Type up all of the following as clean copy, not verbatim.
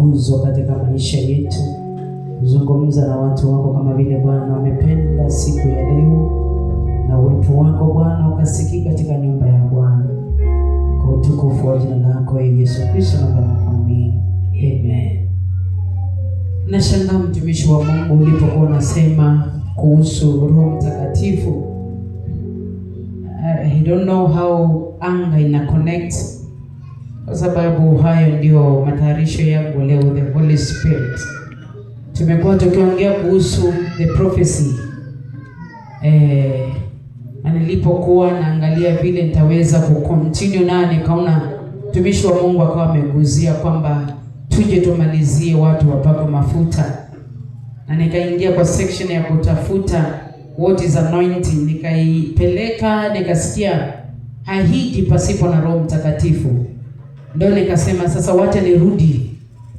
nguzo katika maisha yetu. Zungumza na watu wako kama vile Bwana wamependa siku ya leo, na uwepo wako Bwana ukasikika katika nyumba ya Bwana, kwa utukufu wa jina lako Yesu Kristo na kuamini. Amen. Nashangaa mtumishi wa Mungu ulipokuwa unasema kuhusu Roho Mtakatifu. I don't know how anga ina connect, kwa sababu hayo ndio matayarisho yangu leo, the Holy Spirit. Tumekuwa tukiongea kuhusu the prophecy. Na nilipokuwa naangalia vile nitaweza kucontinue na nikaona mtumishi wa Mungu akawa ameguzia kwamba tuje tumalizie watu wapaka mafuta. Na nikaingia kwa section ya kutafuta what is anointing, nikaipeleka nikasikia haiji pasipo na Roho Mtakatifu. Ndio nikasema sasa wacha nirudi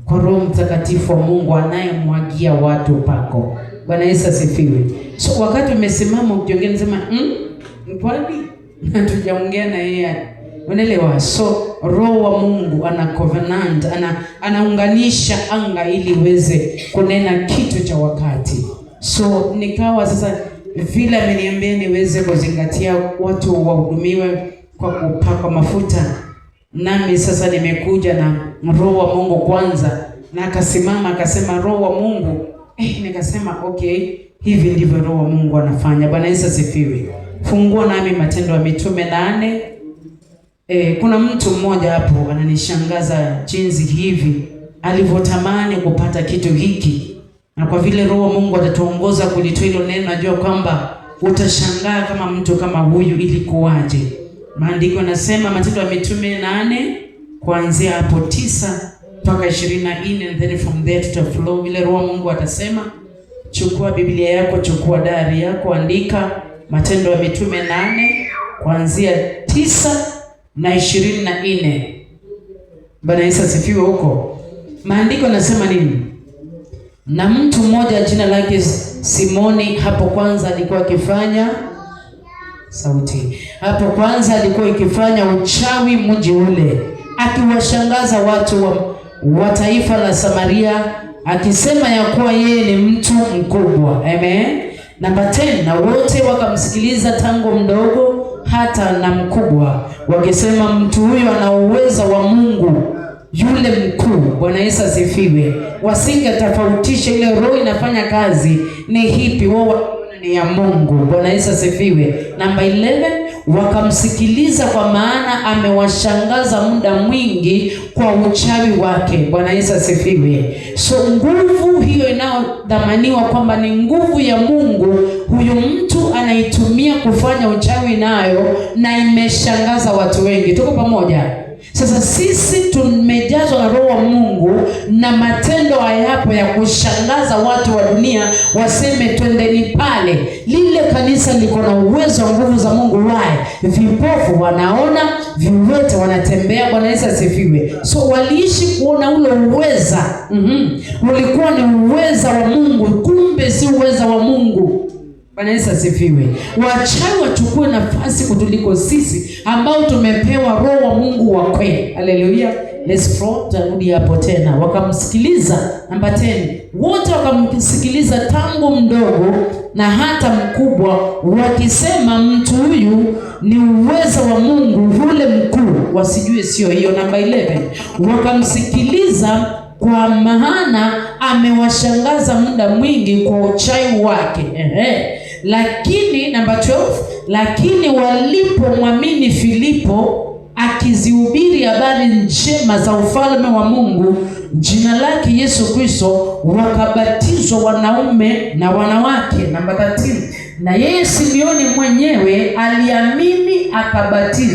kwa Roho Mtakatifu wa Mungu anayemwagia watu pako. Bwana Yesu asifiwe. So wakati umesimama ukiongea nasema kwani hatujaongea na yeye. Unaelewa? So Roho wa Mungu ana covenant, anaunganisha anga ili iweze kunena kitu cha wakati. So nikawa sasa vile ameniambia niweze kuzingatia watu wahudumiwe kwa kupaka mafuta. Nami sasa nimekuja na Roho wa Mungu kwanza, na akasimama akasema Roho wa Mungu. Nikasema okay, hivi ndivyo Roho wa Mungu anafanya. Bwana Yesu asifiwe. Fungua nami Matendo ya Mitume 8. Kuna mtu mmoja hapo ananishangaza jinsi hivi alivyotamani kupata kitu hiki. Na kwa vile Roho wa Mungu atatuongoza kulitoa hilo neno, najua kwamba utashangaa kama mtu kama huyu ilikuwaje. Maandiko yanasema Matendo ya Mitume 8 kuanzia hapo 9 mpaka 24, and then from there to flow vile Roho wa Mungu atasema. Chukua Biblia yako, chukua diary yako, andika Matendo ya Mitume 8 kuanzia 9 na 24. Bwana Yesu asifiwe. Huko maandiko yanasema nini? Na mtu mmoja jina lake Simoni hapo kwanza alikuwa akifanya hapo kwanza alikuwa ikifanya uchawi mji ule, akiwashangaza watu wa taifa la Samaria, akisema ya kuwa yeye ni mtu mkubwa. Amen. Namba 10, na wote wakamsikiliza tangu mdogo hata na mkubwa, wakisema mtu huyu ana uwezo wa Mungu yule mkuu. Bwana Yesu asifiwe. Wasinge tofautisha ile roho inafanya kazi ni hipi, wao ni ya Mungu. Bwana Yesu asifiwe. Namba 11, wakamsikiliza kwa maana amewashangaza muda mwingi kwa uchawi wake. Bwana Yesu asifiwe. So nguvu hiyo inayodhamaniwa kwamba ni nguvu ya Mungu, huyu mtu anaitumia kufanya uchawi nayo, na imeshangaza watu wengi. Tuko pamoja? Sasa sisi tumejazwa na Roho wa Mungu, na matendo hayapo ya kushangaza watu wa dunia waseme twendeni pale. Lile kanisa liko na uwezo wa nguvu za Mungu. Vipofu wanaona, viwete wanatembea. Bwana Yesu asifiwe. So waliishi kuona ule uweza. Ulikuwa ni uweza wa Mungu, kumbe si uweza wa Mungu. Bwana Yesu asifiwe. Wachawi wachukue nafasi kutuliko sisi ambao tumepewa Roho wa Mungu wa kweli. Haleluya. Let's flow. Tarudi hapo tena. Wakamsikiliza. Namba 10, wote wakamsikiliza tangu mdogo na hata mkubwa, wakisema mtu huyu ni uwezo wa Mungu yule mkuu, wasijue sio hiyo. Namba 11, wakamsikiliza kwa maana amewashangaza muda mwingi kwa uchawi wake. Lakini namba 12, lakini walipomwamini Filipo akizihubiri habari njema za ufalme wa Mungu, jina lake Yesu Kristo, wakabatizwa wanaume na wanawake. Namba 13, na yeye Simeoni mwenyewe aliamini akabatizwa.